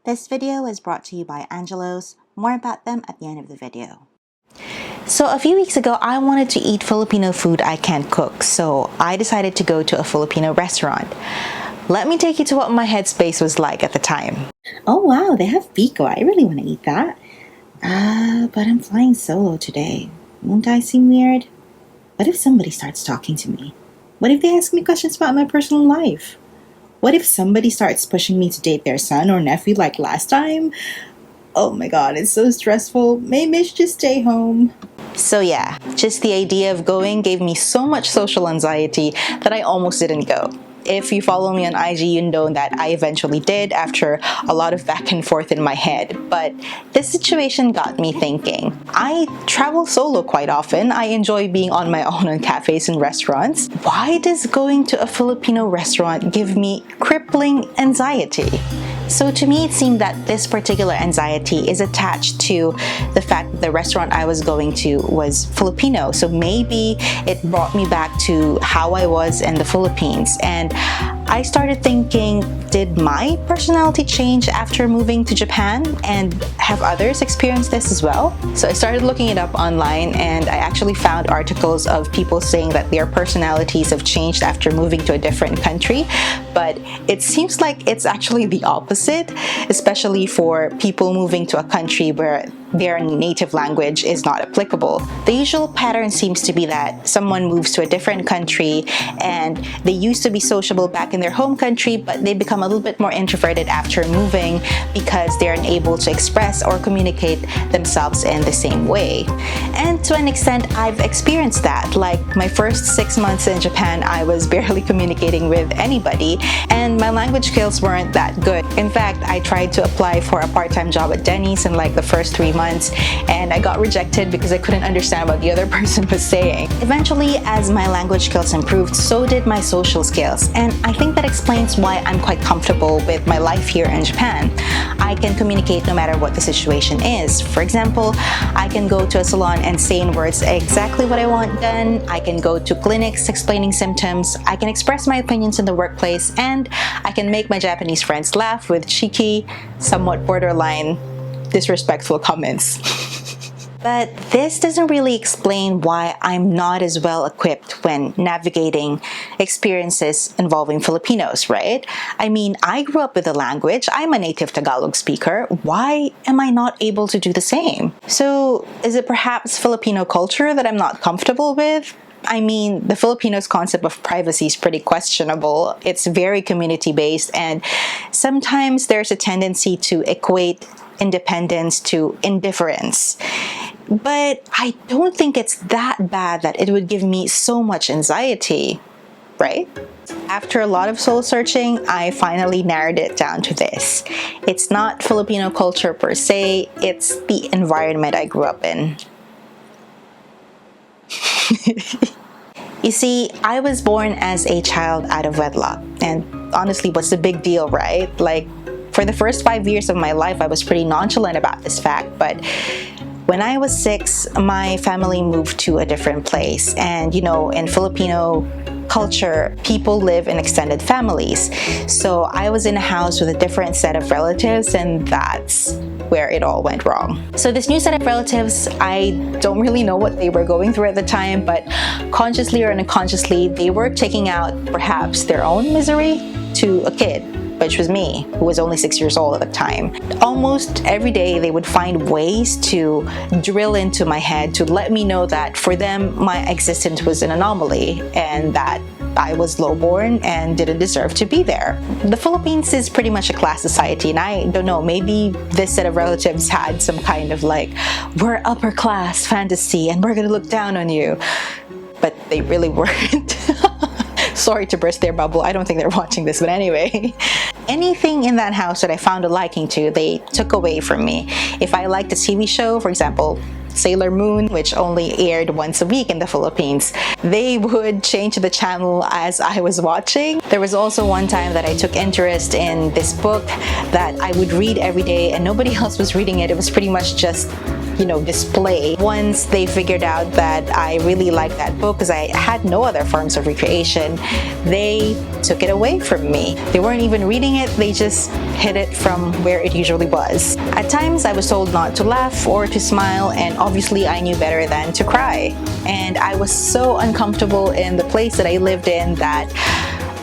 This video is brought to you by Angelos. More about them at the end of the video. So a few weeks ago, I wanted to eat Filipino food I can't cook, so I decided to go to a Filipino restaurant. Let me take you to what my headspace was like at the time. Oh wow, they have pico. I really want to eat that. But I'm flying solo today. Won't I seem weird? What if somebody starts talking to me? What if they ask me questions about my personal life? What if somebody starts pushing me to date their son or nephew like last time? Oh my god, it's so stressful. Maybe I should just stay home. So yeah, just the idea of going gave me so much social anxiety that I almost didn't go. If you follow me on IG, you know that I eventually did after a lot of back and forth in my head. But this situation got me thinking. I travel solo quite often. I enjoy being on my own in cafes and restaurants. Why does going to a Filipino restaurant give me crippling anxiety? So to me, it seemed that this particular anxiety is attached to the fact that the restaurant I was going to was Filipino. So maybe it brought me back to how I was in the Philippines. And I started thinking, did my personality change after moving to Japan? And have others experienced this as well? So I started looking it up online, and I actually found articles of people saying that their personalities have changed after moving to a different country. But it seems like it's actually the opposite, especially for people moving to a country where their native language is not applicable. The usual pattern seems to be that someone moves to a different country and they used to be sociable back in their home country, but they become a little bit more introverted after moving because they're unable to express or communicate themselves in the same way. And to an extent, I've experienced that. Like my first 6 months in Japan, I was barely communicating with anybody, and my language skills weren't that good. In fact, I tried to apply for a part-time job at Denny's in like the first 3 months, and I got rejected because I couldn't understand what the other person was saying. Eventually, as my language skills improved, so did my social skills, and I think that explains why I'm quite comfortable with my life here in Japan. I can communicate no matter what the situation is. For example, I can go to a salon and say in words exactly what I want done. I can go to clinics explaining symptoms. I can express my opinions in the workplace, and I can make my Japanese friends laugh with cheeky, somewhat borderline disrespectful comments. But this doesn't really explain why I'm not as well equipped when navigating experiences involving Filipinos, right? I mean, I grew up with the language. I'm a native Tagalog speaker. Why am I not able to do the same? So is it perhaps Filipino culture that I'm not comfortable with? I mean, the Filipinos' concept of privacy is pretty questionable. It's very community-based, and sometimes there's a tendency to equate independence to indifference. But I don't think it's that bad that it would give me so much anxiety, right? After a lot of soul searching, I finally narrowed it down to this. It's not Filipino culture per se, it's the environment I grew up in. You see, I was born as a child out of wedlock, and honestly, what's the big deal, right? Like, for the first 5 years of my life, I was pretty nonchalant about this fact, but when I was 6, my family moved to a different place. And you know, in Filipino culture, people live in extended families. So I was in a house with a different set of relatives, and that's where it all went wrong. So this new set of relatives, I don't really know what they were going through at the time, but consciously or unconsciously, they were taking out perhaps their own misery to a kid, which was me, who was only 6 years old at the time. Almost every day, they would find ways to drill into my head to let me know that for them, my existence was an anomaly and that I was lowborn and didn't deserve to be there. The Philippines is pretty much a class society, and I don't know, maybe this set of relatives had some kind of like, we're upper class fantasy and we're gonna look down on you. But they really weren't. Sorry to burst their bubble. I don't think they're watching this, but anyway. Anything in that house that I found a liking to, they took away from me. If I liked a TV show, for example, Sailor Moon, which only aired once a week in the Philippines, they would change the channel as I was watching. There was also one time that I took interest in this book that I would read every day and nobody else was reading it. It was pretty much just, display. Once they figured out that I really liked that book because I had no other forms of recreation, they took it away from me. They weren't even reading it, they just hid it from where it usually was. At times, I was told not to laugh or to smile, and obviously I knew better than to cry. And I was so uncomfortable in the place that I lived in that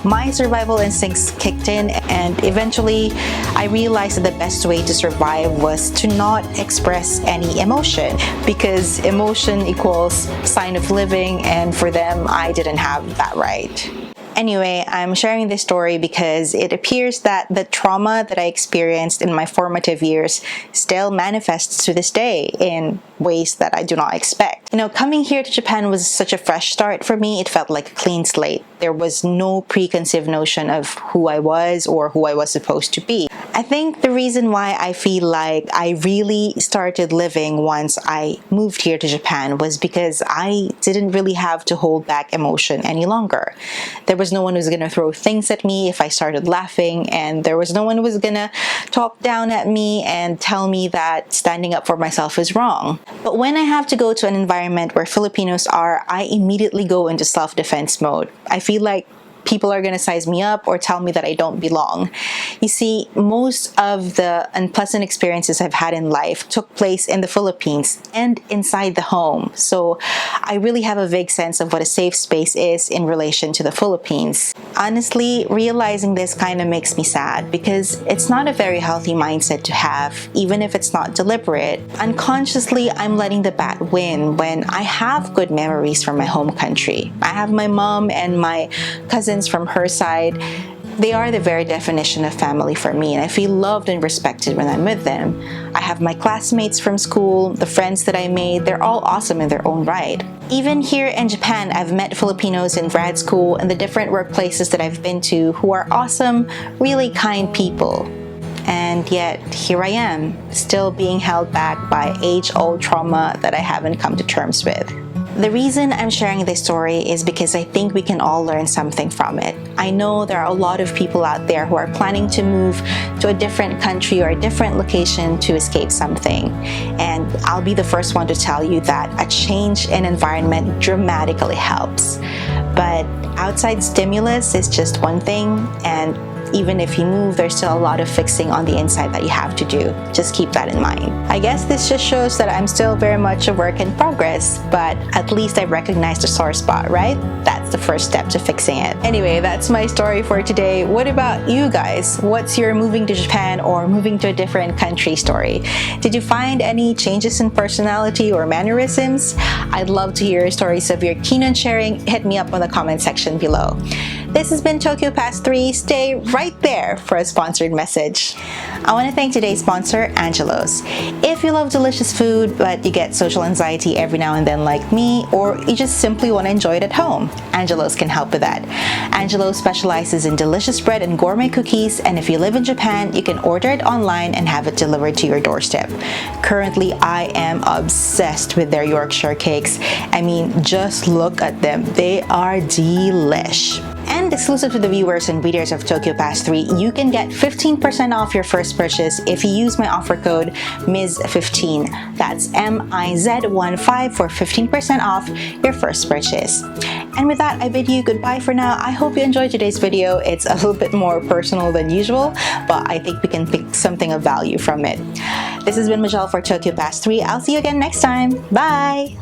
my survival instincts kicked in, and eventually I realized that the best way to survive was to not express any emotion, because emotion equals sign of living, and for them, I didn't have that right. Anyway, I'm sharing this story because it appears that the trauma that I experienced in my formative years still manifests to this day in ways that I do not expect. Coming here to Japan was such a fresh start for me. It felt like a clean slate. There was no preconceived notion of who I was or who I was supposed to be. I think the reason why I feel like I really started living once I moved here to Japan was because I didn't really have to hold back emotion any longer. There was no one who was going to throw things at me if I started laughing, and there was no one who was going to talk down at me and tell me that standing up for myself is wrong. But when I have to go to an environment where Filipinos are, I immediately go into self-defense mode. I feel like people are going to size me up or tell me that I don't belong. You see, most of the unpleasant experiences I've had in life took place in the Philippines and inside the home. So I really have a vague sense of what a safe space is in relation to the Philippines. Honestly, realizing this kind of makes me sad because it's not a very healthy mindset to have, even if it's not deliberate. Unconsciously, I'm letting the bat win when I have good memories from my home country. I have my mom and my cousins from her side. They are the very definition of family for me, and I feel loved and respected when I'm with them. I have my classmates from school, the friends that I made, they're all awesome in their own right. Even here in Japan, I've met Filipinos in grad school and the different workplaces that I've been to who are awesome, really kind people. And yet, here I am, still being held back by age-old trauma that I haven't come to terms with. The reason I'm sharing this story is because I think we can all learn something from it. I know there are a lot of people out there who are planning to move to a different country or a different location to escape something. And I'll be the first one to tell you that a change in environment dramatically helps. But outside stimulus is just one thing, and even if you move, there's still a lot of fixing on the inside that you have to do. Just keep that in mind. I guess this just shows that I'm still very much a work in progress, but at least I recognize the sore spot, right? That's the first step to fixing it. Anyway, that's my story for today. What about you guys? What's your moving to Japan or moving to a different country story? Did you find any changes in personality or mannerisms? I'd love to hear stories of your keen on sharing. Hit me up on the comment section below. This has been Tokyo Past 3. Stay right there for a sponsored message. I want to thank today's sponsor, Angelo's. If you love delicious food, but you get social anxiety every now and then like me, or you just simply want to enjoy it at home, Angelo's can help with that. Angelo's specializes in delicious bread and gourmet cookies, and if you live in Japan, you can order it online and have it delivered to your doorstep. Currently, I am obsessed with their Yorkshire cakes. I mean, just look at them. They are delish. And exclusive to the viewers and readers of Tokyo Past 3, you can get 15% off your first purchase if you use my offer code MIZ15. That's MIZ15 for 15% off your first purchase. And with that, I bid you goodbye for now. I hope you enjoyed today's video. It's a little bit more personal than usual, but I think we can pick something of value from it. This has been Michelle for Tokyo Past 3. I'll see you again next time. Bye!